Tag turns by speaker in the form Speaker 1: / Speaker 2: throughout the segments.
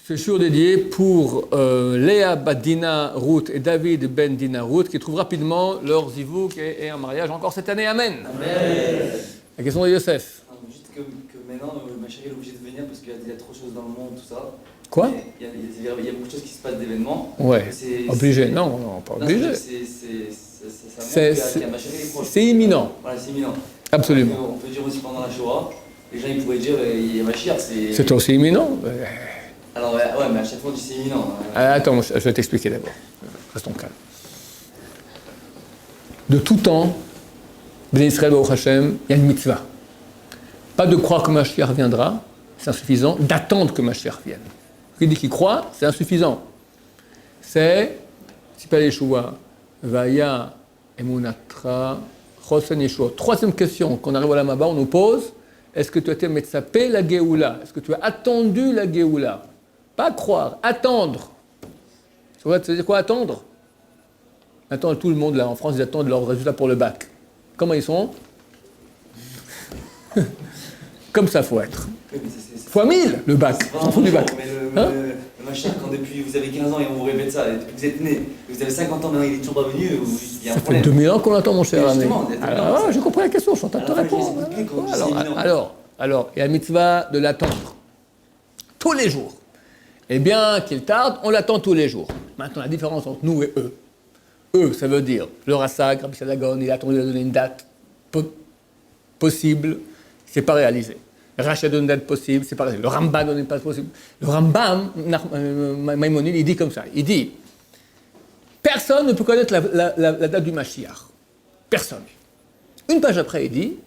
Speaker 1: Ce shiur dédié pour Léa bat Dina Ruth et David ben Dina Ruth qui trouvent rapidement leur zivouk et un mariage encore cette année. Amen.
Speaker 2: Amen.
Speaker 1: La question de Yosef.
Speaker 2: Non, juste que maintenant, ma chérie est obligée de venir parce qu'il y a trop de choses dans le monde, tout ça.
Speaker 1: Quoi?
Speaker 2: Il y a beaucoup de choses qui se passent d'événements.
Speaker 1: Ouais. Obligé. Non, pas obligé. C'est imminent.
Speaker 2: Voilà, c'est imminent.
Speaker 1: Absolument.
Speaker 2: On peut dire aussi pendant la Shoah, les gens ils pourraient dire il y a Mashiach.
Speaker 1: C'est aussi imminent.
Speaker 2: Alors, ouais, mais à chaque fois on dit c'est imminent.
Speaker 1: Attends, je vais t'expliquer d'abord. Restons calmes. De tout temps, Bnei Israël, Baruch Hashem, il y a une mitzvah. Pas de croire que Mashiach viendra, c'est insuffisant. D'attendre que Mashiach vienne. Qui dit qu'il croit, c'est insuffisant. C'est Tzipah Yeshua, Vaya Emunatra, Chosen Yeshua. Troisième question qu'on arrive à la Maba, on nous pose est-ce que tu as été metzapé la Géoula? Est-ce que tu as attendu la Géoula? Pas croire, attendre. Tu vois, ça veut dire quoi attendre? Maintenant, tout le monde là en France, ils attendent leurs résultats pour le bac. Comment ils sont? Comme ça, faut être. Fois 1000 le bac. On s'en fout du bac.
Speaker 2: Mais le Mashiach, quand depuis vous avez 15 ans et on vous répète ça, et depuis que vous êtes né, vous avez 50 ans maintenant, il est toujours pas venu, il y a un problème.
Speaker 1: Ça fait 2000 ans qu'on l'attend, mon cher ami.
Speaker 2: Alors,
Speaker 1: j'ai compris la question, je suis en train de te répondre. Alors, il y a la mitzvah de l'attendre. Tous les jours. Et bien qu'il tarde, on l'attend tous les jours. Maintenant, la différence entre nous et eux. Eux, ça veut dire, le Rassag, Rabbi Sadagon, il a attendu de donner une date possible, c'est pas réalisé. Rachid donne une date possible, c'est pas réalisé. Le Rambam donne une date possible. Le Rambam, Maïmonide, il dit comme ça. Il dit, personne ne peut connaître la date du Mashiach. Personne. Une page après, il dit,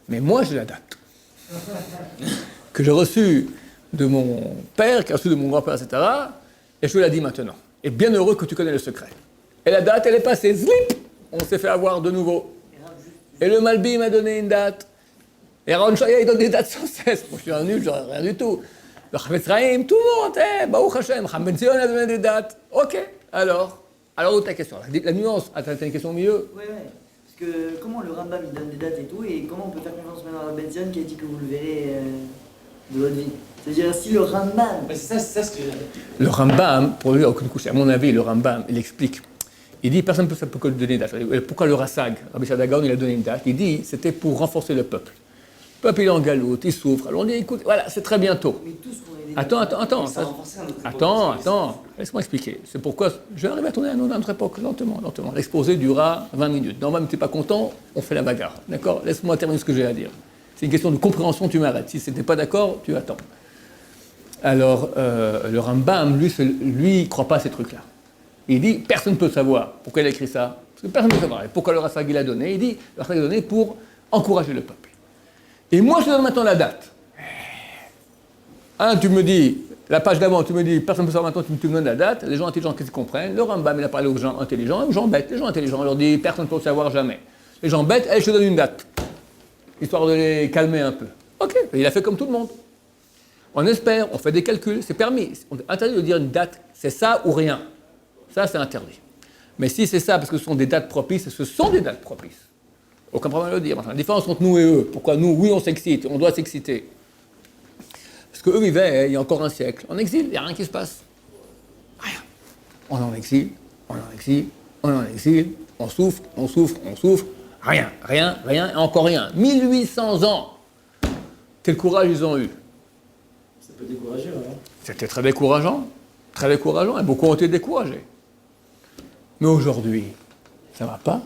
Speaker 1: mais moi j'ai la date. Que j'ai reçue de mon père, qui a reçu de mon grand-père, etc. Et je te la dis maintenant. Et bien heureux que tu connais le secret. Et la date, elle est passée. Zlip! On s'est fait avoir de nouveau. Et le Malbi m'a donné une date. Et Aaron Shaya, il donne des dates sans cesse. Moi, je suis un nul, j'aurais rien du tout. Le Chavetz Chaim, tout le monde, Baruch Hashem, Cham Ben Zion a donné des dates. Ok, alors où ta question? La nuance, t'as une question au milieu?
Speaker 3: Oui. Parce que comment le Rambam il donne des dates et tout, et comment on peut faire confiance maintenant à Ben Zion qui a dit que vous le verrez de votre vie? C'est-à-dire, si le Rambam...
Speaker 2: C'est ça ce que j'ai dit.
Speaker 1: Le Rambam, pour lui, à mon avis, le Rambam, il explique. Il dit, personne ne peut donner une date. Pourquoi le Rassag, Rabbi Sadagon, il a donné une date? Il dit, c'était pour renforcer le peuple. Le peuple, il est en galoute, il souffre. Alors on dit, écoute, voilà, c'est très bientôt.
Speaker 3: Mais tous qu'on est des
Speaker 1: Attends. Laisse-moi expliquer. C'est pourquoi je vais arriver à tourner à notre époque, lentement. L'exposé durera 20 minutes. Normalement, tu n'es pas content, on fait la bagarre. D'accord? Laisse-moi terminer ce que j'ai à dire. C'est une question de compréhension, tu m'arrêtes. Si tu n'es pas d'accord, tu attends. Alors, le Rambam, lui, il ne croit pas à ces trucs-là. Il dit, personne ne peut savoir. Pourquoi il a écrit ça? Parce que personne ne peut savoir. Et pourquoi le Rassag il a donné? Il dit, le Rassag a donné pour encourager le peuple. Et moi, je te donne maintenant la date. Tu me dis, la page d'avant, tu me dis, personne ne peut savoir maintenant, tu me donnes la date. Les gens intelligents qui se comprennent. Le Rambam, il a parlé aux gens intelligents, aux gens bêtes. Les gens intelligents, on leur dit, personne ne peut le savoir jamais. Les gens bêtes, je te donne une date. Histoire de les calmer un peu. Ok, il a fait comme tout le monde. On espère, on fait des calculs, c'est permis. On est interdit de dire une date, c'est ça ou rien. Ça, c'est interdit. Mais si c'est ça, parce que ce sont des dates propices, ce sont des dates propices. Aucun problème à le dire. Enfin, la différence entre nous et eux, pourquoi nous, oui, on s'excite, on doit s'exciter. Parce qu'eux vivaient, il y a encore un siècle, en exil, il n'y a rien qui se passe. Rien. On est en exil, on souffre, rien, et encore rien. 1800 ans. Quel courage ils ont eu.
Speaker 2: Ça peut décourager, hein.
Speaker 1: C'était très décourageant, et beaucoup ont été découragés. Mais aujourd'hui, ça ne va pas.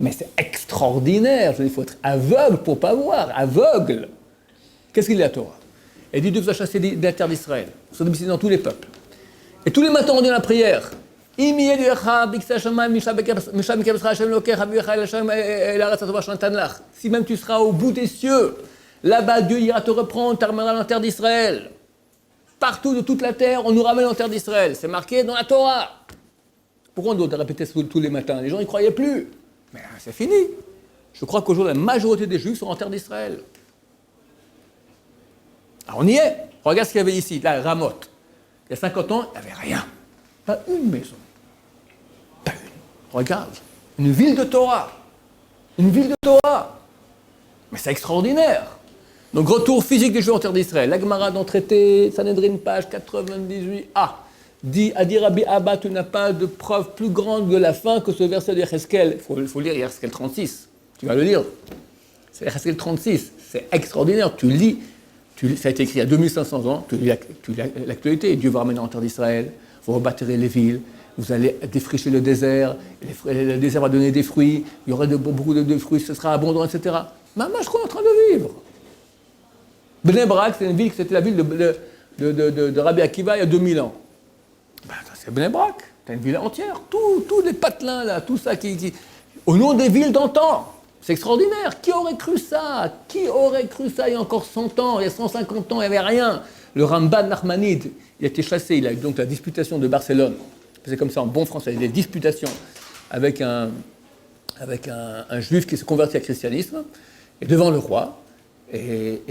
Speaker 1: Mais c'est extraordinaire. Il faut être aveugle pour ne pas voir. Aveugle. Qu'est-ce qu'il dit la Torah? Elle dit Dieu vous a chassé de la terre d'Israël. Vous êtes domiciliés dans tous les peuples. Et tous les matins, on dit la prière. Si même tu seras au bout des cieux, là-bas, Dieu ira te reprendre, te ramènera dans la terre d'Israël. Partout de toute la terre, on nous ramène en terre d'Israël. C'est marqué dans la Torah. Pourquoi on doit répéter ça tous les matins? Les gens n'y croyaient plus. Mais c'est fini. Je crois qu'aujourd'hui, la majorité des Juifs sont en terre d'Israël. Alors on y est. Regarde ce qu'il y avait ici, là, Ramoth. Il y a 50 ans, il n'y avait rien. Pas une maison. Pas une. Regarde. Une ville de Torah. Mais c'est extraordinaire. Donc, retour physique des Juifs en terre d'Israël. La Gemara dans le traité, Sanhedrin, page 98a, dit Adi Rabbi Abba, tu n'as pas de preuve plus grande de la fin que ce verset de Yecheskel. Il faut lire Yecheskel 36. Tu vas le lire. C'est Yecheskel 36. C'est extraordinaire. Tu lis, ça a été écrit il y a 2500 ans. Tu lis l'actualité. Dieu va ramener en terre d'Israël. Vous rebâtirez les villes. Vous allez défricher le désert. Le désert va donner des fruits. Il y aura beaucoup de fruits. Ce sera abondant, etc. Maman, je crois en train de vivre. Bnei Brak, c'était la ville de Rabbi Akiva il y a 2000 ans. Ben, c'est Bnei Brak, t'as une ville entière, tous les patelins là, tout ça au nom des villes d'antan. C'est extraordinaire. Qui aurait cru ça? Qui aurait cru ça il y a encore 100 ans, il y a 150 ans, il n'y avait rien. Le Ramban Nachmanide, il a été chassé, il a eu donc la disputation de Barcelone. C'est comme ça en bon français, il y a des disputations avec un juif qui se convertit au christianisme, et devant le roi. Et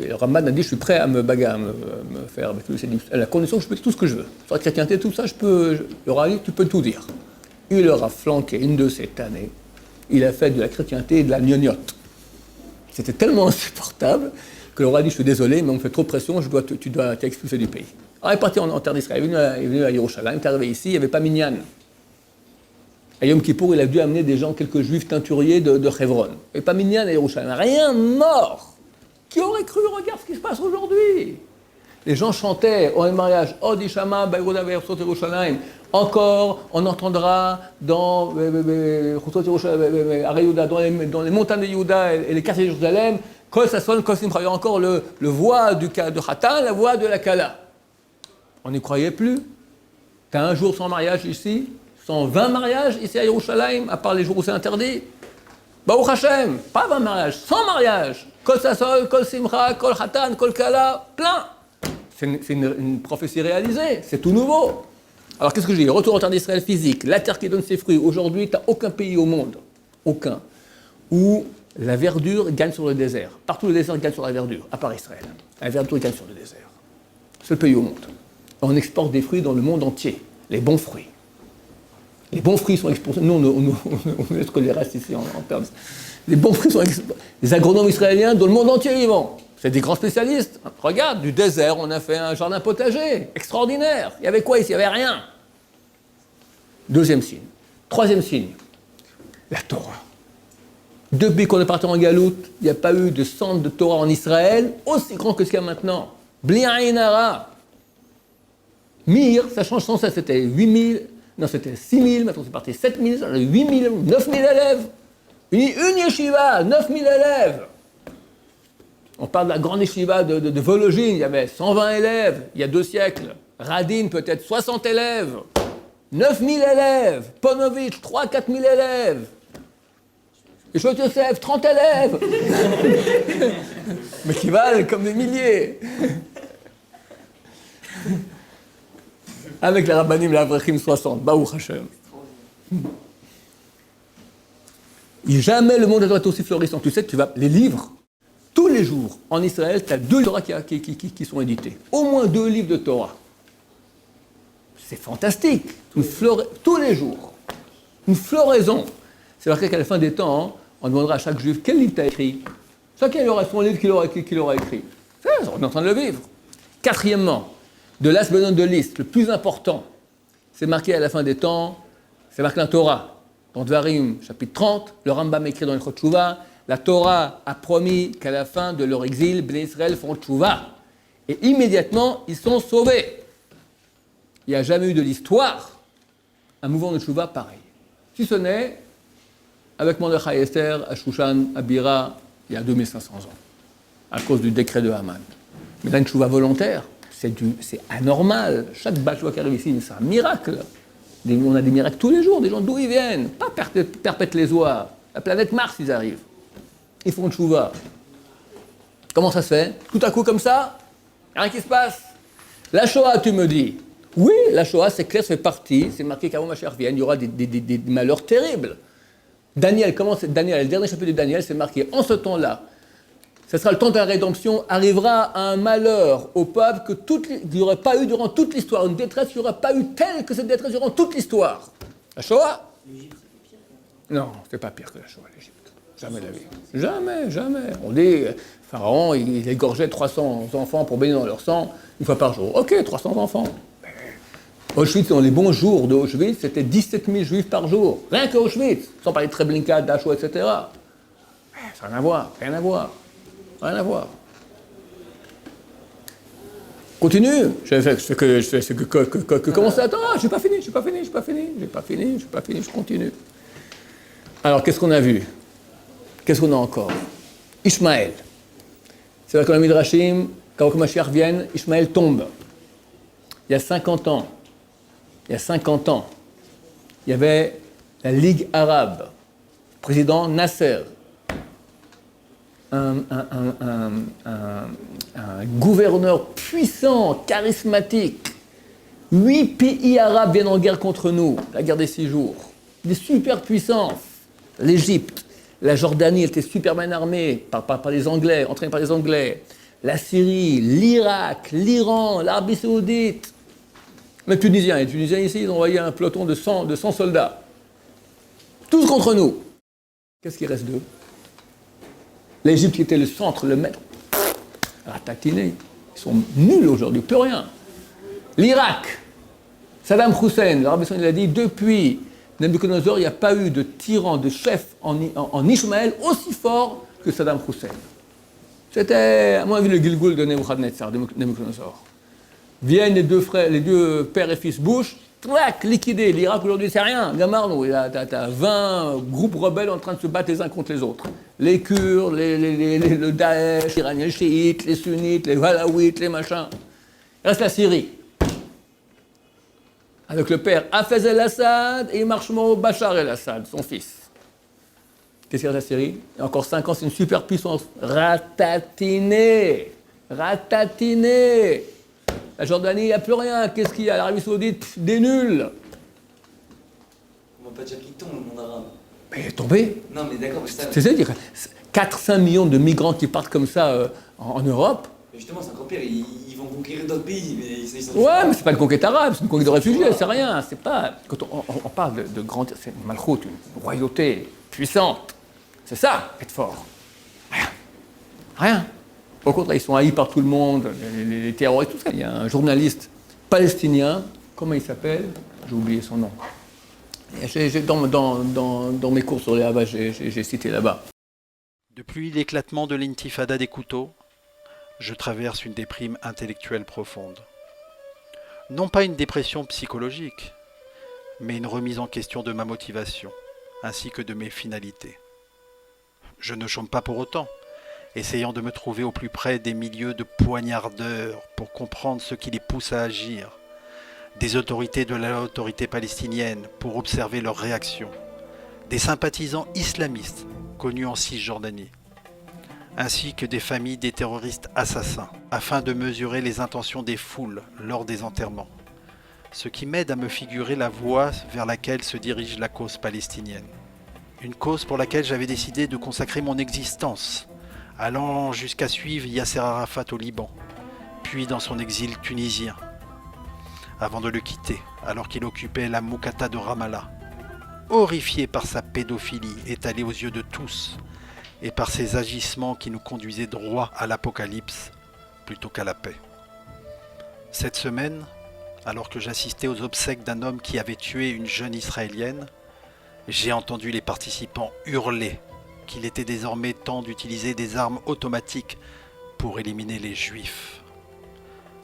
Speaker 1: le Ramban a dit, je suis prêt à me bagarrer, à me faire avec lui. À la condition que je peux dire tout ce que je veux. Sur la chrétienté, tout ça, le roi a dit, tu peux tout dire. Il leur a flanqué une de ces années. Il a fait de la chrétienté et de la gnognotte. C'était tellement insupportable que le roi a dit, je suis désolé, mais on me fait trop de pression, tu dois t'expulser du pays. Alors il est parti en terre d'Israël, il est venu à Yerushalayim, il est arrivé ici, il n'y avait pas Minyan. À Yom Kippour, il a dû amener des gens, quelques juifs teinturiers de Hebron. Et pas Minyan à Yerushalayim, rien, mort. Qui aurait cru? Regarde ce qui se passe aujourd'hui. Les gens chantaient au mariage, Od Ishama, Baïrouda, Versot, Yerushalayim. Encore, on entendra dans les montagnes de Yehuda et les quartiers de Jérusalem, Kol Sasson, Kol Simcha. Il y a encore le voix de Khatan, la voix de la Kala. On n'y croyait plus. T'as un jour sans mariage ici, 120 mariages ici à Yerushalayim, à part les jours où c'est interdit. Baruch Hashem, pas 20 mariages, 100 mariages. Kol Sasol, Kol Simcha, Kol Khatan, Kol Kala, plein. C'est une prophétie réalisée, c'est tout nouveau. Alors qu'est-ce que je dis? Retour en terre d'Israël physique, la terre qui donne ses fruits. Aujourd'hui, tu n'as aucun pays au monde, aucun, où la verdure gagne sur le désert. Partout le désert gagne sur la verdure, à part Israël. La verdure gagne sur le désert. Seul pays au monde. On exporte des fruits dans le monde entier, les bons fruits. Les bons fruits sont exportés. Nous, on laisse que les restes ici en termes. Les bons fruits sont exportés. Les agronomes israéliens, dans le monde entier, ils vont. C'est des grands spécialistes. Regarde, du désert, on a fait un jardin potager. Extraordinaire. Il y avait quoi ici? Il n'y avait rien. Deuxième signe. Troisième signe. La Torah. Depuis qu'on est parti en galoute, il n'y a pas eu de centre de Torah en Israël aussi grand que ce qu'il y a maintenant. Bli ayin hara. Mir, ça change sans cesse. C'était 8000. Non, c'était 6000, maintenant c'est parti 7000, 8000, 9000 élèves. Une yeshiva, 9000 élèves. On parle de la grande yeshiva de Vologine, il y avait 120 élèves, il y a 2 siècles. Radin, peut-être 60 élèves. 9000 élèves. Ponovitch, 3-4 000 élèves. Et Shlomo Yosef, 30 élèves. Mais qui valent comme des milliers. Avec les Rabbanim, les Avrechim 60, Baruch Hashem. Et jamais le monde doit être aussi florissant. Tu sais, les livres, tous les jours, en Israël, tu as 2 Torah qui sont édités. Au moins 2 livres de Torah. C'est fantastique. Tous les jours. Une floraison. C'est vrai qu'à la fin des temps, on demandera à chaque juif quel livre tu as écrit. Chacun aura son livre qu'il aura écrit. Ça, on est en train de le vivre. Quatrièmement, de l'Asbenon de Liste, le plus important, c'est marqué à la fin des temps, c'est marqué dans la Torah. Dans Dvarim, chapitre 30, le Rambam écrit dans le Tchouva, la Torah a promis qu'à la fin de leur exil, Bnei Israël font Tchouva. Et immédiatement, ils sont sauvés. Il n'y a jamais eu de l'histoire un mouvement de Tchouva pareil. Si ce n'est avec Mordechai Esther, à Shushan, à Bira, il y a 2500 ans, à cause du décret de Haman. Mais là, une Tchouva volontaire, c'est anormal. Chaque bachoua qui arrive ici, c'est un miracle. On a des miracles tous les jours, des gens d'où ils viennent. Pas perpète les oies. La planète Mars, ils arrivent. Ils font Tchouva. Comment ça se fait? Tout à coup comme ça? Rien qui se passe. La Shoah, tu me dis. Oui, la Shoah, c'est clair, ça fait partie. C'est marqué qu'avant Mashiach vienne, il y aura des malheurs terribles. Daniel, le dernier chapitre de Daniel, c'est marqué en ce temps-là. Ce sera le temps de la rédemption, arrivera un malheur au peuple qu'il n'y aurait pas eu durant toute l'histoire, une détresse qu'il n'y aurait pas eu telle que cette détresse durant toute l'histoire. La Shoah? L'Égypte, c'est pire. Non, c'est pas pire que la Shoah, l'Égypte. Jamais de la vie. Jamais, jamais. On dit, Pharaon, il égorgeait 300 enfants pour baigner dans leur sang une fois par jour. Ok, 300 enfants. Auschwitz, dans les bons jours de Auschwitz, c'était 17 000 juifs par jour. Rien que Auschwitz, sans parler de Treblinka, Dachau, etc. Ça n'a rien à voir, rien à voir. Rien à voir. Continue. Comment ça? Attends, j'ai pas fini, je continue. Alors, qu'est-ce qu'on a vu? Qu'est-ce qu'on a encore? Ishmaël. C'est vrai que dans le Midrashim, quand Mashiach vient, Ishmaël tombe. Il y a 50 ans, il y avait la Ligue arabe, président Nasser, un gouverneur puissant, charismatique. 8 pays arabes viennent en guerre contre nous, la guerre des 6 jours. Des superpuissances. L'Égypte, la Jordanie était super bien armée par les Anglais, entraînée par les Anglais. La Syrie, l'Irak, l'Iran, l'Arabie Saoudite. Les Tunisiens ici, ils ont envoyé un peloton de 100 soldats. Tous contre nous. Qu'est-ce qui reste d'eux? L'Égypte qui était le centre, le maître, ratatiné. Ils sont nuls aujourd'hui, plus rien. L'Irak, Saddam Hussein, l'Arabie Saoudite a dit, depuis Nabucodonosor, il n'y a pas eu de tyran, de chef en Ishmaël aussi fort que Saddam Hussein. C'était, à mon avis, le Gilgul de Nebuchadnezzar, de Nabucodonosor. Viennent les deux pères et fils Bush, clac, liquidés. L'Irak aujourd'hui, c'est rien. Gamarno, t'as 20 groupes rebelles en train de se battre les uns contre les autres. Les Kurdes, le Daesh, les Iraniens, les chiites, les sunnites, les Valaouites, les machins. Il reste la Syrie. Avec le père Hafez el-Assad et Marshmo Bachar el-Assad, son fils. Qu'est-ce qu'il y a de la Syrie? Il y a encore 5 ans, c'est une superpuissance. Ratatinée. La Jordanie, il n'y a plus rien. Qu'est-ce qu'il y a? L'Arabie Saoudite, des nuls.
Speaker 2: On va pas dire qu'il tombe, le monde arabe.
Speaker 1: Mais il est tombé.
Speaker 2: Non, mais d'accord, mais
Speaker 1: C'est ça, dire 4-5 millions de migrants qui partent comme ça en Europe.
Speaker 2: Mais justement, c'est encore pire, ils vont conquérir d'autres pays, mais ils sont...
Speaker 1: Ouais, mais c'est pas une conquête arabe, c'est une conquête de réfugiés, c'est rien. C'est pas... Quand on parle de grandir, c'est une malchoute, une royauté puissante. C'est ça, être fort. Rien. Au contraire, ils sont haïs par tout le monde, les terroristes, tout ça. Il y a un journaliste palestinien, comment il s'appelle? J'ai oublié son nom. Dans mes cours sur les Havas, j'ai cité là-bas.
Speaker 4: Depuis l'éclatement de l'intifada des couteaux, je traverse une déprime intellectuelle profonde. Non pas une dépression psychologique, mais une remise en question de ma motivation, ainsi que de mes finalités. Je ne chôme pas pour autant, essayant de me trouver au plus près des milieux de poignardeurs pour comprendre ce qui les pousse à agir, des autorités de l'autorité palestinienne pour observer leurs réactions, des sympathisants islamistes connus en Cisjordanie, ainsi que des familles des terroristes assassins, afin de mesurer les intentions des foules lors des enterrements, ce qui m'aide à me figurer la voie vers laquelle se dirige la cause palestinienne. Une cause pour laquelle j'avais décidé de consacrer mon existence, allant jusqu'à suivre Yasser Arafat au Liban, puis dans son exil tunisien, avant de le quitter, alors qu'il occupait la Moukata de Ramallah, horrifié par sa pédophilie étalée aux yeux de tous, et par ses agissements qui nous conduisaient droit à l'apocalypse plutôt qu'à la paix. Cette semaine, alors que j'assistais aux obsèques d'un homme qui avait tué une jeune Israélienne, j'ai entendu les participants hurler qu'il était désormais temps d'utiliser des armes automatiques pour éliminer les Juifs.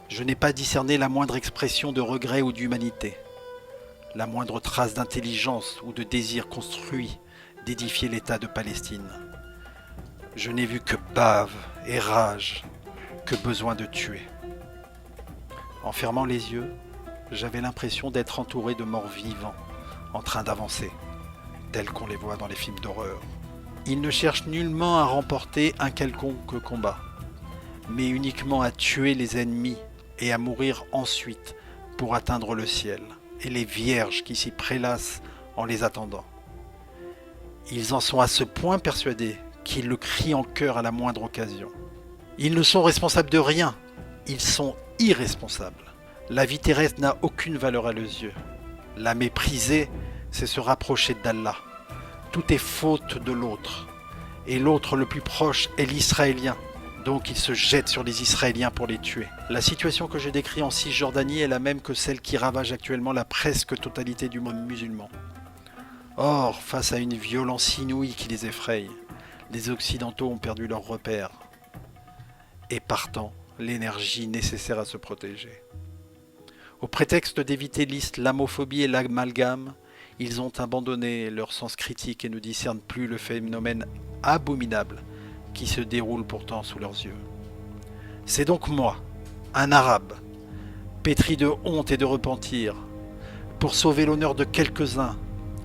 Speaker 4: Je n'ai pas discerné la moindre expression de regret ou d'humanité, la moindre trace d'intelligence ou de désir construit d'édifier l'État de Palestine. Je n'ai vu que bave et rage, que besoin de tuer. En fermant les yeux, j'avais l'impression d'être entouré de morts vivants, en train d'avancer, tels qu'on les voit dans les films d'horreur. Ils ne cherchent nullement à remporter un quelconque combat, mais uniquement à tuer les ennemis et à mourir ensuite pour atteindre le ciel et les vierges qui s'y prélassent en les attendant. Ils en sont à ce point persuadés qu'ils le crient en chœur à la moindre occasion. Ils ne sont responsables de rien, ils sont irresponsables. La vie terrestre n'a aucune valeur à leurs yeux. La mépriser, c'est se rapprocher d'Allah. Tout est faute de l'autre. et l'autre le plus proche est l'Israélien. Donc il se jette sur les Israéliens pour les tuer. La situation que je décris en Cisjordanie est la même que celle qui ravage actuellement la presque totalité du monde musulman. Or, face à une violence inouïe qui les effraie, les Occidentaux ont perdu leurs repères et partant l'énergie nécessaire à se protéger. Au prétexte d'éviter l'islamophobie et l'amalgame, ils ont abandonné leur sens critique et ne discernent plus le phénomène abominable qui se déroule pourtant sous leurs yeux. C'est donc moi, un Arabe, pétri de honte et de repentir, pour sauver l'honneur de quelques-uns,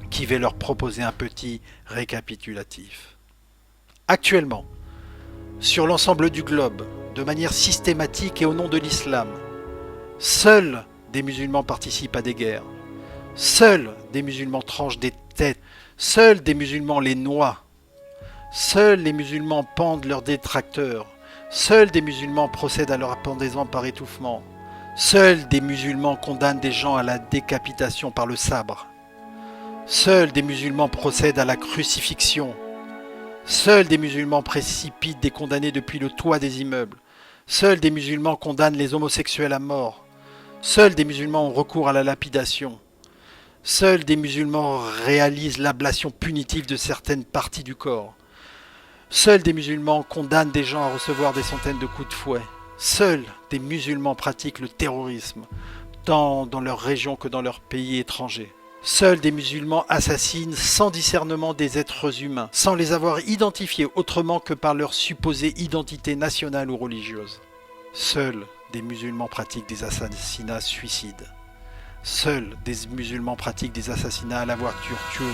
Speaker 4: qui vais leur proposer un petit récapitulatif. Actuellement, sur l'ensemble du globe, de manière systématique et au nom de l'islam, seuls des musulmans participent à des guerres, seuls des musulmans tranchent des têtes, seuls des musulmans les noient, seuls les musulmans pendent leurs détracteurs, seuls des musulmans procèdent à leur pendaison par étouffement, seuls des musulmans condamnent des gens à la décapitation par le sabre, seuls des musulmans procèdent à la crucifixion, seuls des musulmans précipitent des condamnés depuis le toit des immeubles, seuls des musulmans condamnent les homosexuels à mort, seuls des musulmans ont recours à la lapidation, seuls des musulmans réalisent l'ablation punitive de certaines parties du corps, seuls des musulmans condamnent des gens à recevoir des centaines de coups de fouet, seuls des musulmans pratiquent le terrorisme, tant dans leur région que dans leur pays étranger. Seuls des musulmans assassinent sans discernement des êtres humains, sans les avoir identifiés autrement que par leur supposée identité nationale ou religieuse. Seuls des musulmans pratiquent des assassinats suicides. Seuls des musulmans pratiquent des assassinats à la voiture tueuse.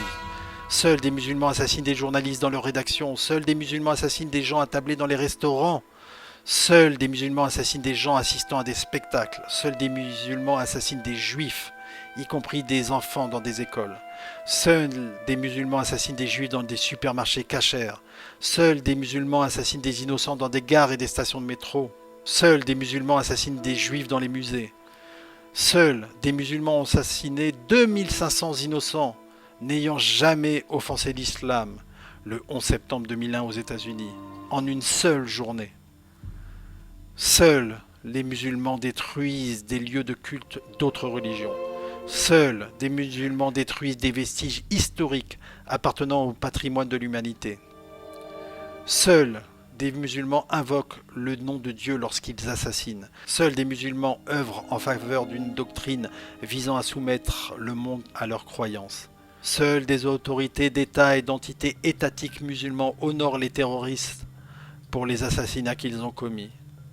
Speaker 4: Seuls des musulmans assassinent des journalistes dans leurs rédactions. Seuls des musulmans assassinent des gens attablés dans les restaurants. Seuls des musulmans assassinent des gens assistant à des spectacles. Seuls des musulmans assassinent des juifs, y compris des enfants dans des écoles. Seuls des musulmans assassinent des juifs dans des supermarchés cachers. Seuls des musulmans assassinent des innocents dans des gares et des stations de métro. Seuls des musulmans assassinent des juifs dans les musées. Seuls des musulmans ont assassiné 2500 innocents n'ayant jamais offensé l'islam le 11 septembre 2001 aux États-Unis, en une seule journée. Seuls les musulmans détruisent des lieux de culte d'autres religions. Seuls des musulmans détruisent des vestiges historiques appartenant au patrimoine de l'humanité. Seuls des musulmans invoquent le nom de Dieu lorsqu'ils assassinent. Seuls des musulmans œuvrent en faveur d'une doctrine visant à soumettre le monde à leurs croyances. Seules des autorités d'État et d'entités étatiques musulmans honorent les terroristes pour les assassinats qu'ils ont commis.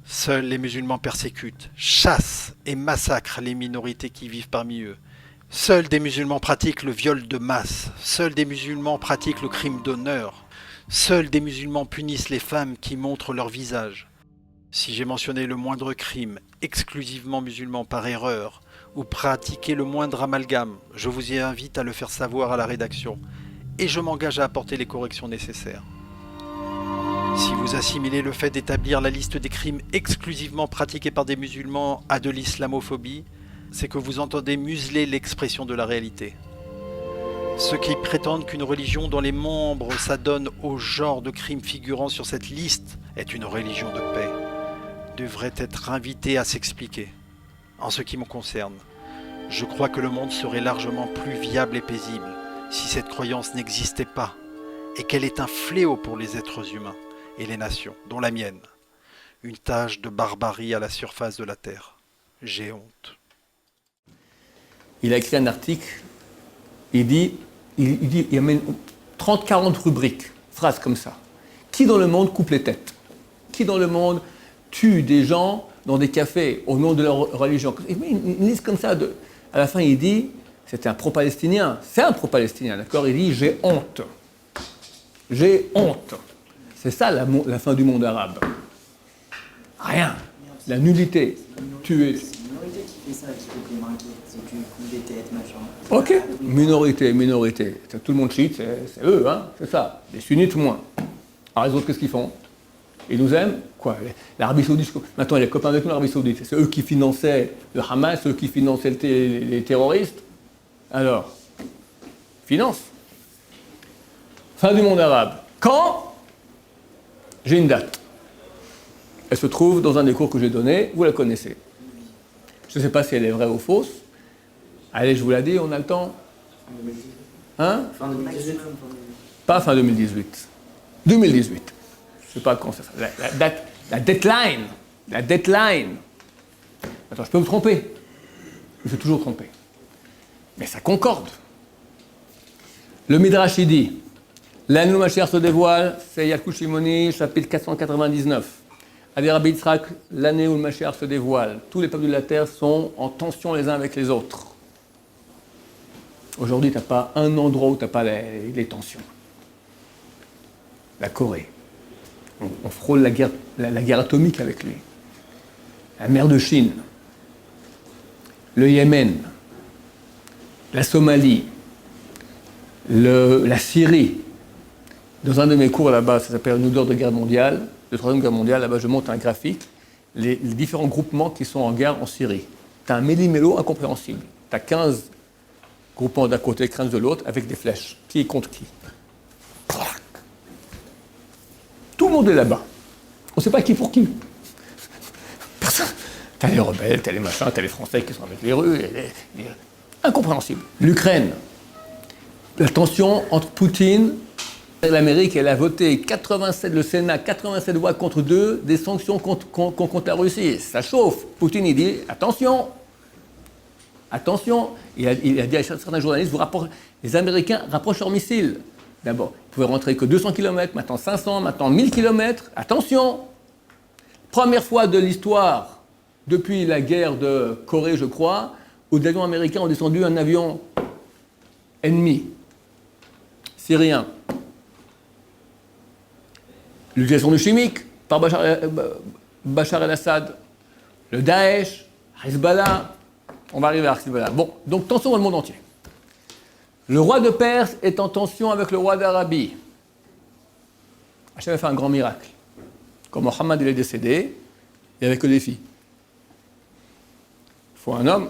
Speaker 4: Seuls les musulmans persécutent, chassent et massacrent les minorités qui vivent parmi eux. Seuls des musulmans pratiquent le viol de masse. Seuls des musulmans pratiquent le crime d'honneur. Seuls des musulmans punissent les femmes qui montrent leur visage. Si j'ai mentionné le moindre crime exclusivement musulman par erreur ou pratiqué le moindre amalgame, je vous y invite à le faire savoir à la rédaction et je m'engage à apporter les corrections nécessaires. Si vous assimilez le fait d'établir la liste des crimes exclusivement pratiqués par des musulmans à de l'islamophobie, c'est que vous entendez museler l'expression de la réalité. Ceux qui prétendent qu'une religion dont les membres s'adonnent au genre de crimes figurant sur cette liste est une religion de paix, devraient être invités à s'expliquer. En ce qui me concerne, je crois que le monde serait largement plus viable et paisible si cette croyance n'existait pas et qu'elle est un fléau pour les êtres humains et les nations, dont la mienne, une tache de barbarie à la surface de la terre. J'ai honte.
Speaker 1: Il a écrit un article, il amène 30-40 rubriques, phrases comme ça. Qui dans le monde coupe les têtes? Qui dans le monde tue des gens dans des cafés au nom de leur religion? Il liste comme ça. À la fin, il dit, c'était un pro-palestinien. C'est un pro-palestinien, d'accord? Il dit, j'ai honte. J'ai honte. C'est ça la fin du monde arabe. Rien. La nullité. Tuer.
Speaker 3: C'est une minorité qui fait ça, qui peut te démarquer. C'est que tu coupes des têtes, machin.
Speaker 1: Ok. Minorité. Tout le monde chiite, c'est eux, hein, c'est ça. Les sunnites, moins. Alors les autres, qu'est-ce qu'ils font? Ils nous aiment? Quoi? L'Arabie Saoudite, maintenant il y a copains avec nous, l'Arabie Saoudite. C'est eux qui finançaient le Hamas, c'est eux qui finançaient les terroristes. Alors, finance. Fin du monde arabe. Quand? J'ai une date. Elle se trouve dans un des cours que j'ai donné, vous la connaissez. Je ne sais pas si elle est vraie ou fausse. Allez, je vous la dis, on a le temps. Hein?
Speaker 2: Fin 2018.
Speaker 1: Pas fin 2018. 2018. Je ne sais pas quand ça sera. La date, la deadline. La deadline. Attends, je peux me tromper. Je me suis toujours trompé. Mais ça concorde. Le Midrash, il dit, l'année où Mashiach se dévoile, c'est Yalkut Shimoni, chapitre 499. Adi Rabbi Yitzhak, l'année où le Mashiach se dévoile, tous les peuples de la terre sont en tension les uns avec les autres. Aujourd'hui, tu n'as pas un endroit où tu n'as pas les tensions. La Corée. On frôle la guerre atomique avec lui. La mer de Chine. Le Yémen. La Somalie. La Syrie. Dans un de mes cours là-bas, ça s'appelle une odeur de guerre mondiale, de Troisième Guerre mondiale, là-bas je montre un graphique, les différents groupements qui sont en guerre en Syrie. Tu as un méli-mélo incompréhensible. Tu as 15 groupements d'un côté, 15 de l'autre, avec des flèches. Qui est contre qui? Tout le monde est là-bas. On ne sait pas qui pour qui. Personne. Tu as les rebelles, tu as les machins, tu as les Français qui sont avec les rues. Incompréhensible. L'Ukraine. La tension entre Poutine et l'Amérique, elle a voté 87, le Sénat, 87 voix contre 2, des sanctions contre la Russie. Ça chauffe. Poutine, il dit, attention. Attention. Il a dit à certains journalistes, les Américains rapprochent leurs missiles. D'abord, ils pouvaient rentrer que 200 km, maintenant 500, maintenant 1000 km. Attention. Première fois de l'histoire, depuis la guerre de Corée, je crois, où des avions américains ont descendu un avion ennemi, syrien. L'utilisation du chimique par Bachar el-Assad, le Daesh, Hezbollah, on va arriver à Hezbollah. Bon, donc tension dans le monde entier. Le roi de Perse est en tension avec le roi d'Arabie. Hachem a fait un grand miracle. Quand Mohammed est décédé, il n'y avait que des filles. Il faut un homme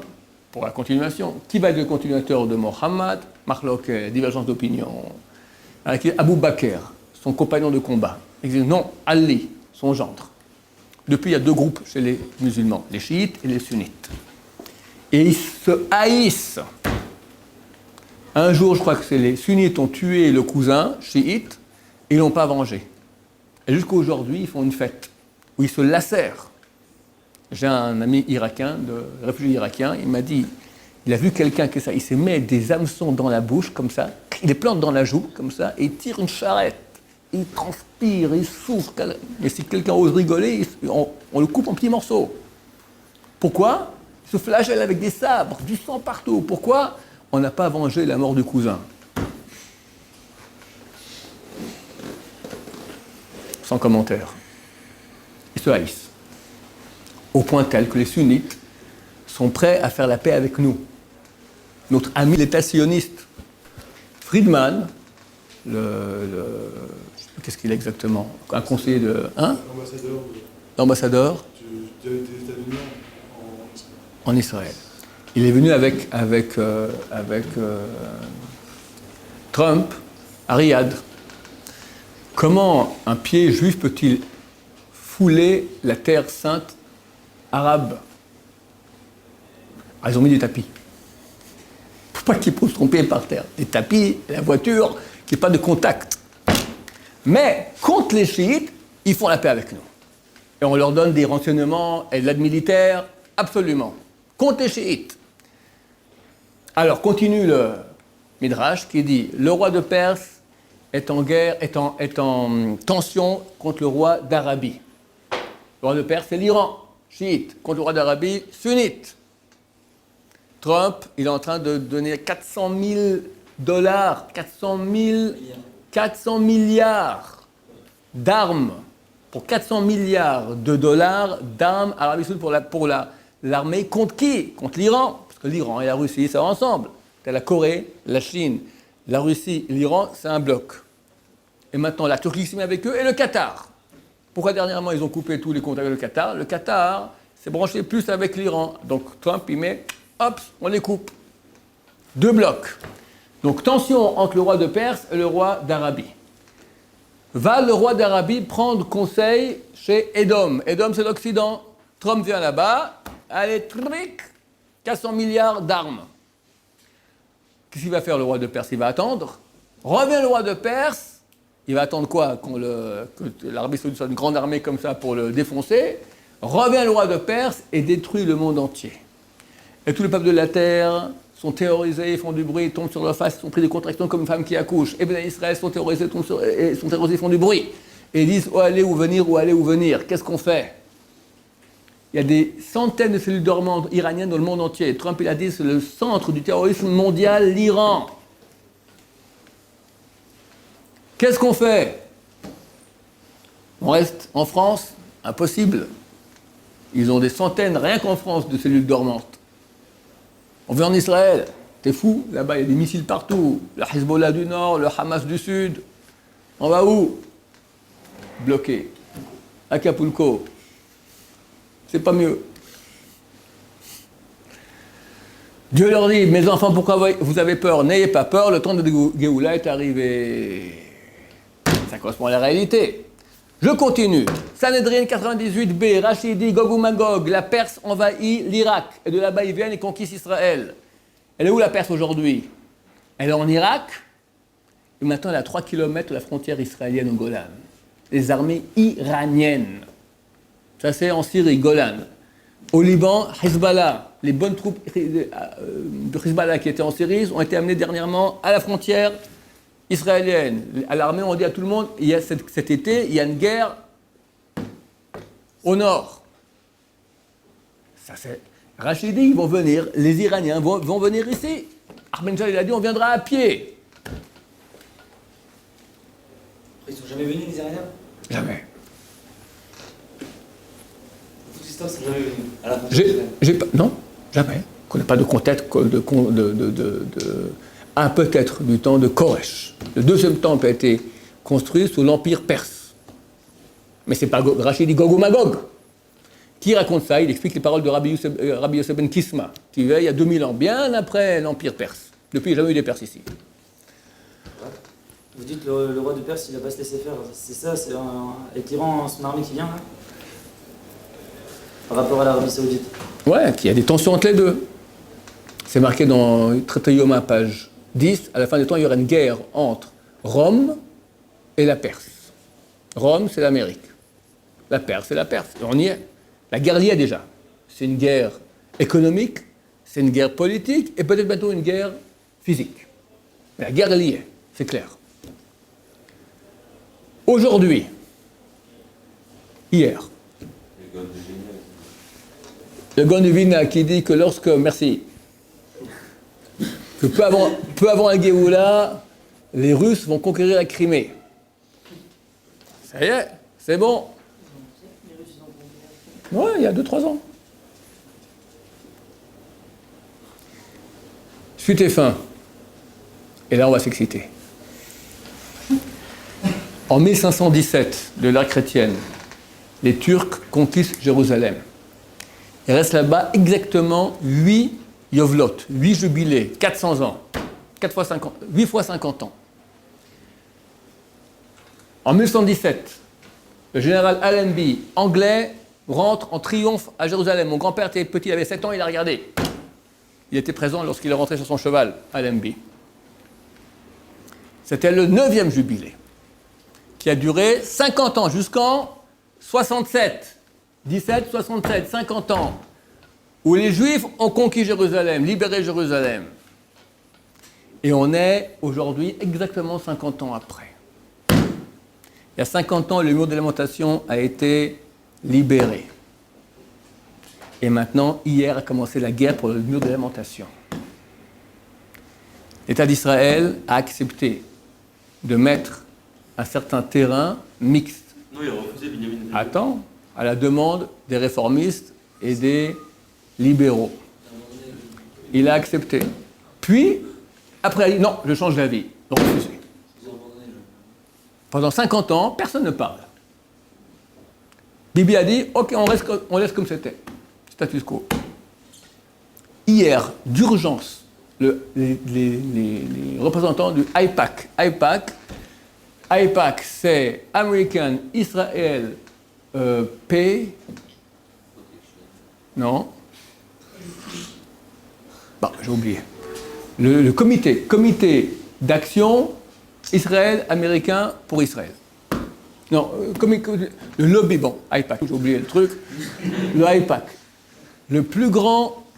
Speaker 1: pour la continuation. Qui va être le continuateur de Mohammed? Marlock, divergence d'opinion. Abu Bakr, son compagnon de combat. Il dit non, Ali, son gendre. Depuis, il y a deux groupes chez les musulmans, les chiites et les sunnites. Et ils se haïssent. Un jour, je crois que c'est les sunnites ont tué le cousin chiite et ils ne l'ont pas vengé. Et jusqu'à aujourd'hui, ils font une fête où ils se lacèrent. J'ai un ami irakien, réfugié irakien, il m'a dit, il a vu quelqu'un qui ça, il s'est mis des hameçons dans la bouche, comme ça, il les plante dans la joue, comme ça, et il tire une charrette. Il transpire, il souffre. Et si quelqu'un ose rigoler, on le coupe en petits morceaux. Pourquoi? Il se flagelle avec des sabres, du sang partout. Pourquoi? On n'a pas vengé la mort du cousin. Sans commentaire. Ils se haïssent. Au point tel que les sunnites sont prêts à faire la paix avec nous. Notre ami l'État sioniste, Friedman, qu'est-ce qu'il est exactement? Un conseiller de... Hein? L'ambassadeur
Speaker 5: des États-Unis
Speaker 1: en Israël. Il est venu avec Trump à Riyad. Comment un pied juif peut-il fouler la terre sainte arabe? Ah, ils ont mis des tapis. Pour pas qu'ils posent son pied par terre. Des tapis, la voiture, qu'il n'y ait pas de contact. Mais contre les chiites, ils font la paix avec nous. Et on leur donne des renseignements et de l'aide militaire, absolument. Contre les chiites. Alors, continue le Midrash qui dit « Le roi de Perse est en guerre, est en tension contre le roi d'Arabie. » Le roi de Perse, c'est l'Iran, chiite, contre le roi d'Arabie, sunnite. Trump, il est en train de donner 400 milliards d'armes, pour 400 milliards de dollars d'armes à l'Arabie Saoudite pour l'armée. Contre qui? Contre l'Iran. Parce que l'Iran et la Russie, ça va ensemble. C'est la Corée, la Chine, la Russie, l'Iran, c'est un bloc. Et maintenant, la Turquie s'y met avec eux et le Qatar. Pourquoi dernièrement, ils ont coupé tous les contacts avec le Qatar? Le Qatar s'est branché plus avec l'Iran. Donc Trump, il met, hop, on les coupe. Deux blocs. Donc tension entre le roi de Perse et le roi d'Arabie. va le roi d'Arabie prendre conseil chez Édom. Édom, c'est l'Occident. Trump vient là-bas, allez, tric, 400 milliards d'armes. Qu'est-ce qu'il va faire le roi de Perse? Il va attendre. Revient le roi de Perse, il va attendre quoi? Que l'Arabie Saoudite soit une grande armée comme ça pour le défoncer. Revient le roi de Perse et détruit le monde entier. Et tous les peuples de la terre sont terrorisés, font du bruit, tombent sur leur face, sont pris des contractions comme une femme qui accouche. Et bien Israël sont terrorisés, font du bruit. Et ils disent, oh aller ou venir, ou aller ou venir. Qu'est-ce qu'on fait? Il y a des centaines de cellules dormantes iraniennes dans le monde entier. Trump, il a dit, c'est le centre du terrorisme mondial, l'Iran. Qu'est-ce qu'on fait? On reste en France? Impossible. Ils ont des centaines, rien qu'en France, de cellules dormantes. On vient en Israël. T'es fou? Là-bas, il y a des missiles partout. Le Hezbollah du Nord, le Hamas du Sud. On va où? Bloqué. Acapulco. C'est pas mieux. Dieu leur dit, mes enfants, pourquoi vous avez peur? N'ayez pas peur, le temps de Géoula est arrivé. Ça correspond à la réalité. Je continue. Sanhedrin 98b, Rachidi, Gog ou Magog, la Perse envahit l'Irak. Et de là-bas, ils viennent et conquistent Israël. Elle est où la Perse aujourd'hui? Elle est en Irak. Et maintenant, elle est à 3 km de la frontière israélienne au Golan. Les armées iraniennes. Ça, c'est en Syrie, Golan. Au Liban, Hezbollah. Les bonnes troupes de Hezbollah qui étaient en Syrie ont été amenées dernièrement à la frontière israélienne. À l'armée, on dit à tout le monde, il y a cet été, il y a une guerre au nord. Ça, c'est... Rachidi, ils vont venir, les Iraniens vont venir ici. Ahmadinejad, il a dit, on viendra à pied.
Speaker 2: Ils sont jamais venus, les Iraniens?
Speaker 1: Jamais.
Speaker 2: Toute l'histoire, ils sont jamais venus. À la frontière.
Speaker 1: Non, jamais. On n'a pas de contexte peut-être du temps de Koresh. Le deuxième temple a été construit sous l'Empire perse. Mais c'est pas Rachidi Gog ou Magog. Qui raconte ça? Il explique les paroles de Rabbi Yosef ben Kisma, qui vivait il y a 2000 ans, bien après l'Empire perse. Depuis, il n'y a jamais eu des Perses ici.
Speaker 2: Vous dites le roi de Perse, il va pas se laisser faire. C'est ça, c'est avec l'Iran, son armée qui vient, là? Par rapport à l'Arabie Saoudite.
Speaker 1: Ouais, qu'il y a des tensions entre les deux. C'est marqué dans le traité Yoma, page 10. À la fin des temps, il y aura une guerre entre Rome et la Perse. Rome, c'est l'Amérique. La Perse, c'est la Perse. Et on y est. La guerre y est déjà. C'est une guerre économique, c'est une guerre politique et peut-être bientôt une guerre physique. Mais la guerre y est, c'est clair. Aujourd'hui, hier, le Gaon de Vilna qui dit que lorsque, merci, que peu avant la Géoula, les Russes vont conquérir la Crimée. Ça y est, c'est bon. Ouais, il y a 2-3 ans. Suite et fin. Et là, on va s'exciter. En 1517 de l'ère chrétienne, les Turcs conquistent Jérusalem. Il reste là-bas exactement 8 Yovlot, 8 jubilés, 400 ans, 8 fois 50 ans. En 1117, le général Allenby, anglais, rentre en triomphe à Jérusalem. Mon grand-père était petit, il avait 7 ans, il a regardé. Il était présent lorsqu'il est rentré sur son cheval, Allenby. C'était le 9e jubilé, qui a duré 50 ans, jusqu'en 67. 17, 67, 50 ans, où les Juifs ont conquis Jérusalem, libéré Jérusalem. Et on est aujourd'hui exactement 50 ans après. Il y a 50 ans, le mur de lamentation a été libéré. Et maintenant, hier a commencé la guerre pour le mur de lamentation. L'État d'Israël a accepté de mettre un certain terrain mixte.
Speaker 2: Non, il a refusé Benjamin.
Speaker 1: Attends, à la demande des réformistes et des libéraux. Il a accepté. Puis, après, il a dit non, je change d'avis. Refusé. Pendant 50 ans, personne ne parle. Bibi a dit ok, on laisse comme c'était. Status quo. Hier, d'urgence, les représentants du AIPAC AIPAC, c'est American Israel Pay. Non. Bon, j'ai oublié. Le comité d'action Israël américain pour Israël. Non, le lobby, bon, AIPAC, j'ai oublié le truc. Le AIPAC, le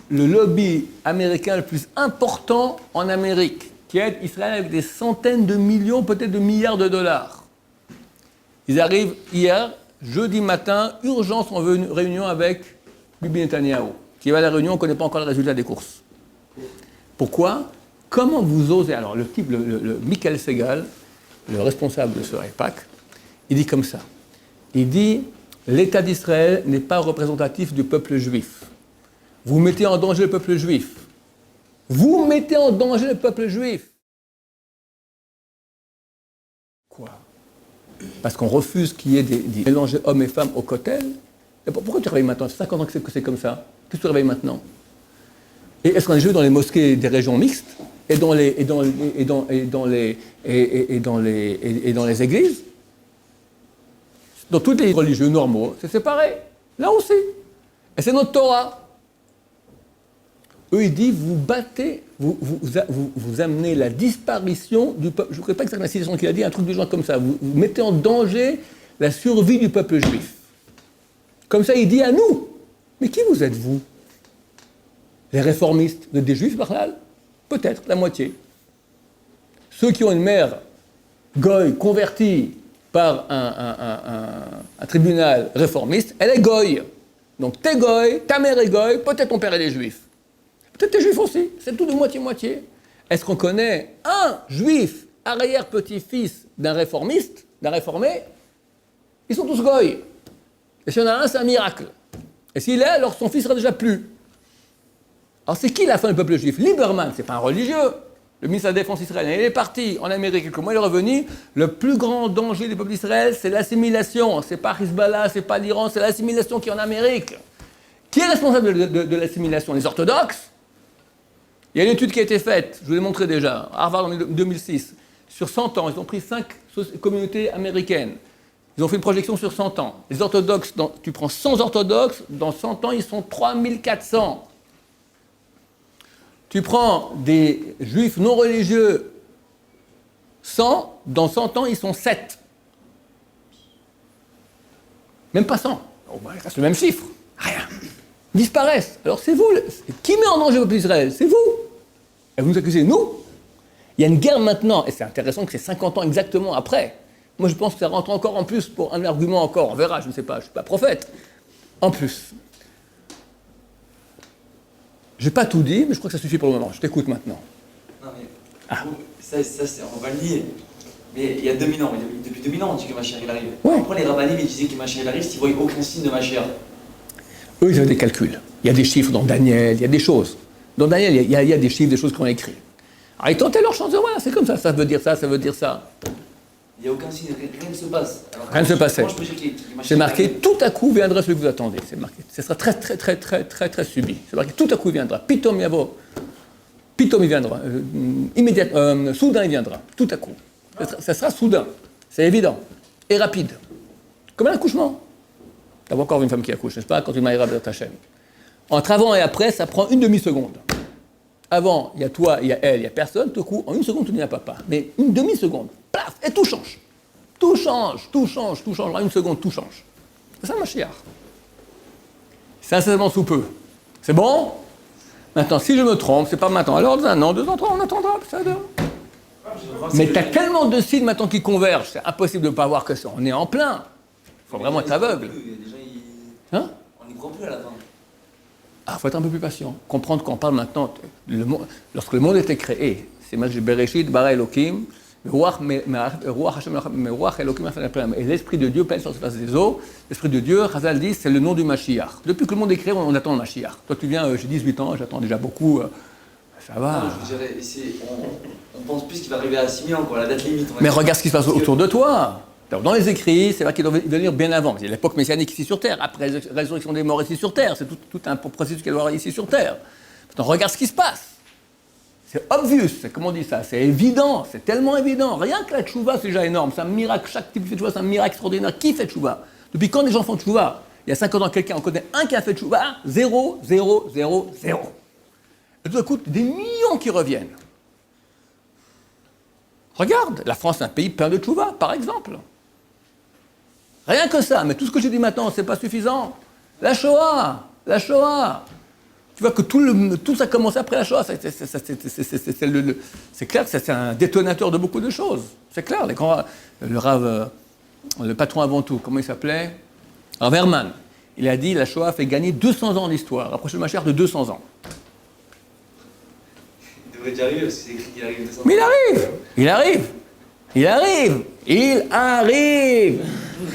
Speaker 1: lobby américain le plus important en Amérique, qui aide Israël avec des centaines de millions, peut-être de milliards de dollars. Ils arrivent hier, jeudi matin, urgence en réunion avec Bibi Netanyahu. Qui va à la réunion, on ne connaît pas encore le résultat des courses. Pourquoi ? Comment vous osez ? Alors le type, le Michael Segal, le responsable de ce AIPAC, il dit comme ça. Il dit, l'État d'Israël n'est pas représentatif du peuple juif. Vous mettez en danger le peuple juif. Vous mettez en danger le peuple juif. Quoi ? Parce qu'on refuse qu'il y ait des mélanges hommes et femmes au kotel. Et pourquoi tu te réveilles maintenant ? Ça fait 50 ans que c'est comme ça. Qu'est-ce que tu te réveilles maintenant ? Et est-ce qu'on est joué dans les mosquées des régions mixtes et dans les églises ? Dans tous les religieux normaux, c'est séparé. Là aussi. Et c'est notre Torah. Eux, ils disent, vous battez, vous amenez la disparition du peuple. Je ne connais pas exactement la citation qu'il a dit, un truc du genre comme ça. Vous mettez en danger la survie du peuple juif. Comme ça, il dit à nous. Mais qui vous êtes, vous ? Les réformistes, vous êtes des juifs, Barlal ? Peut-être, la moitié. Ceux qui ont une mère goy convertie par un tribunal réformiste, elle est goy. Donc t'es goy, ta mère est goy, peut-être ton père est juif. Peut-être t'es juif aussi, c'est tout de moitié-moitié. Est-ce qu'on connaît un juif arrière-petit-fils d'un réformiste, d'un réformé ? Ils sont tous goy. Et s'il y en a un, c'est un miracle. Et s'il est, alors son fils sera déjà plus. Alors c'est qui la fin du peuple juif ? Lieberman, c'est pas un religieux. Le ministre de la Défense israélien, il est parti en Amérique quelques mois, il est revenu. Le plus grand danger du peuple d'Israël, c'est l'assimilation. C'est pas Hezbollah, c'est pas l'Iran, c'est l'assimilation qui est en Amérique. Qui est responsable de l'assimilation ? Les orthodoxes ? Il y a une étude qui a été faite, je vous l'ai montré déjà, Harvard en 2006. Sur 100 ans, ils ont pris 5 communautés américaines. Ils ont fait une projection sur 100 ans. Les orthodoxes, tu prends 100 orthodoxes, dans 100 ans, ils sont 3400. Tu prends des juifs non religieux, 100, dans 100 ans, ils sont 7. Même pas 100. Oh, bah, c'est le même chiffre. Rien. Ils disparaissent. Alors c'est vous. Qui met en danger le peuple d'Israël ? C'est vous. Et vous nous accusez, nous ? Il y a une guerre maintenant, et c'est intéressant que c'est 50 ans exactement après. Moi, je pense que ça rentre encore en plus pour un argument encore. On verra, je ne sais pas, je ne suis pas prophète. En plus. Je n'ai pas tout dit, mais je crois que ça suffit pour le moment. Je t'écoute maintenant.
Speaker 2: Non, mais ça on va le nier. Mais il y a 2000 ans, depuis 2000 ans, on dit que Mashiach il arrive.
Speaker 1: Ouais.
Speaker 2: Pourquoi les rabbinim ils disaient que Mashiach il arrive s'ils ne voyaient aucun signe de Mashiach ?
Speaker 1: Eux, ils avaient des calculs. Il y a des chiffres dans Daniel, il y a des choses. Dans Daniel, il y a des chiffres, des choses qu'on a écrites. Alors, ils tentaient leur chance, voilà, c'est comme ça veut dire ça, ça veut dire ça.
Speaker 2: Il n'y a aucun signe, rien ne se passe. Alors,
Speaker 1: Rien ne se passait.
Speaker 2: Moi, je peux dire que Mashiach
Speaker 1: C'est marqué,
Speaker 2: arrive.
Speaker 1: tout à coup viendra celui que vous attendez. C'est marqué. Ce sera très subi. C'est marqué, tout à coup il viendra. Pitom il viendra. Immédiatement, soudain il viendra. Tout à coup. Ça sera soudain. C'est évident. Et rapide. Comme un accouchement. Tu as encore une femme qui accouche, n'est-ce pas, quand tu m'ailleras de ta chaîne. Entre avant et après, ça prend une demi-seconde. Avant, il y a toi, il y a elle, il n'y a personne. Tout à coup, en une seconde, tu n'as papa. Mais une demi-seconde, plaf, et tout change. Tout change. En une seconde, tout change. C'est ça, Mashiach. C'est incessamment sous peu. C'est bon ? Maintenant, si je me trompe, c'est pas maintenant. Alors, dans 1 an, 2 ans, 3 ans, on attendra. Ça mais tu as tellement de signes maintenant qui convergent. C'est impossible de ne pas voir que ça. On est en plein. Il faut vraiment être aveugle. Hein ?
Speaker 2: On n'y croit plus à la fin.
Speaker 1: Il faut être un peu plus patient. Comprendre qu'on parle maintenant, lorsque le monde était créé, c'est Bereshit, bara Elohim, et l'Esprit de Dieu plein sur la surface des eaux. L'Esprit de Dieu, Chazal dit, c'est le nom du Mashiach. Depuis que le monde est créé, on attend le Mashiach. Toi, tu viens, j'ai 18 ans, j'attends déjà beaucoup. Ça va.
Speaker 2: Non, je dirais, on pense plus qu'il va arriver à 6 000 ans, quoi, la date limite.
Speaker 1: Mais regarde ce qui se passe autour de toi. Dans les écrits, c'est vrai qu'il doit venir bien avant. Il y a l'époque messianique ici sur Terre, après la résurrection des morts ici sur Terre. C'est tout un processus qu'il doit y avoir ici sur Terre. Maintenant, regarde ce qui se passe. C'est obvious, comment on dit ça? C'est évident, c'est tellement évident. Rien que la tchouva, c'est déjà énorme. C'est un miracle. Chaque type de tchouva, c'est un miracle extraordinaire. Qui fait tchouva? Depuis quand les gens font tchouva? Il y a 50 ans, quelqu'un, on connaît un qui a fait tchouva? 0, 0, 0, 0. Et tout d'un coup, des millions qui reviennent. Regarde, la France est un pays plein de tchouva, par exemple. Rien que ça, mais tout ce que j'ai dit maintenant, c'est pas suffisant. La Shoah. Tu vois que tout ça a commencé après la Shoah. C'est clair que c'est un détonateur de beaucoup de choses. C'est clair, le patron avant tout, comment il s'appelait? Rav Herman. Il a dit la Shoah fait gagner 200 ans d'histoire, rapproché de ma chère de 200 ans.
Speaker 2: Il devrait déjà arriver parce que c'est écrit qu'il arrive.
Speaker 1: Mais il arrive.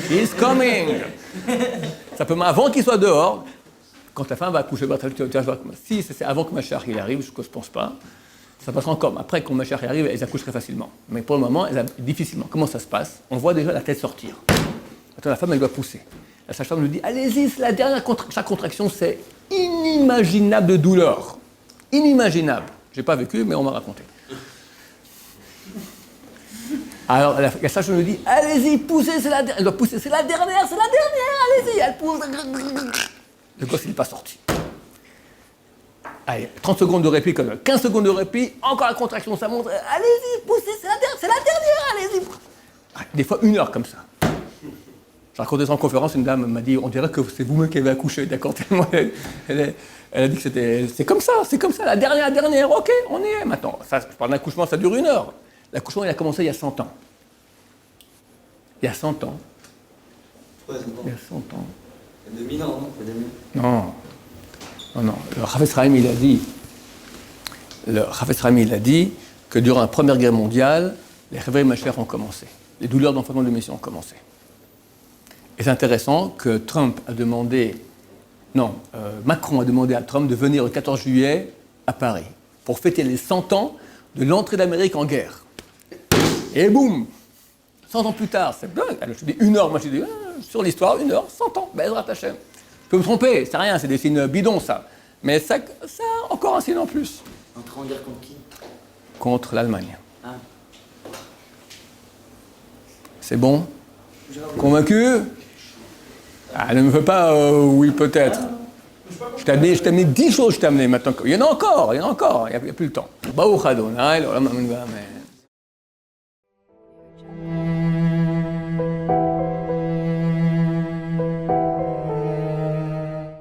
Speaker 1: He's coming. Simplement, avant qu'il soit dehors, quand ta femme va accoucher, si c'est avant que Mashiach il arrive, ce que je ne pense pas, ça passera encore. Après, quand Mashiach arrive, elles accouchent très facilement. Mais pour le moment, difficilement. Comment ça se passe? On voit déjà la tête sortir. Attends, la femme, elle doit pousser. La sage-femme nous dit, allez-y, c'est la dernière chaque contraction, c'est inimaginable de douleur. Inimaginable. Je n'ai pas vécu, mais on m'a raconté. Alors, la sage-femme nous dit, allez-y, poussez, c'est la dernière. Elle doit pousser, c'est la dernière, allez-y, elle pousse. Le gosse, il n'est pas sorti. Allez, 30 secondes de répit, comme 15 secondes de répit, encore la contraction, ça monte. Allez-y, poussez, c'est la dernière, allez-y. Des fois, 1 heure comme ça. J'ai raconté ça en conférence, une dame m'a dit, on dirait que c'est vous-même qui avez accouché, d'accord? Tellement elle a dit que c'est comme ça, la dernière, ok, on y est maintenant. Ça, je parle d'accouchement, ça dure 1 heure. L'accouchement, il a commencé il y a 100 ans. Il y a 100 ans.
Speaker 2: Ouais, 100 ans.
Speaker 1: Il y a 100 ans.
Speaker 2: Il y a 2000 ans, non?
Speaker 1: Non. Le Chafetz Chaim, il a dit que durant la Première Guerre mondiale, les réveils Mashiach ont commencé. Les douleurs d'enfantement de mission ont commencé. Et c'est intéressant que Macron a demandé à Trump de venir le 14 juillet à Paris pour fêter les 100 ans de l'entrée d'Amérique en guerre. Et boum 100 ans plus tard, c'est dingue. Alors, je dis 1 heure, moi je dis, sur l'histoire, 1 heure, 100 ans, Bezrat Hashem. Je peux me tromper, c'est rien, c'est des signes bidons ça. Mais ça a encore un signe en plus.
Speaker 3: Entrer en guerre contre qui?
Speaker 1: Contre l'Allemagne.
Speaker 3: Ah.
Speaker 1: C'est bon? Convaincu? Ah, ne me fais pas, oui, peut-être. Je t'ai amené 10 choses, je t'ai amené maintenant. Il y en a encore, il n'y a plus le temps. Baruch Adonai, l'olam amen.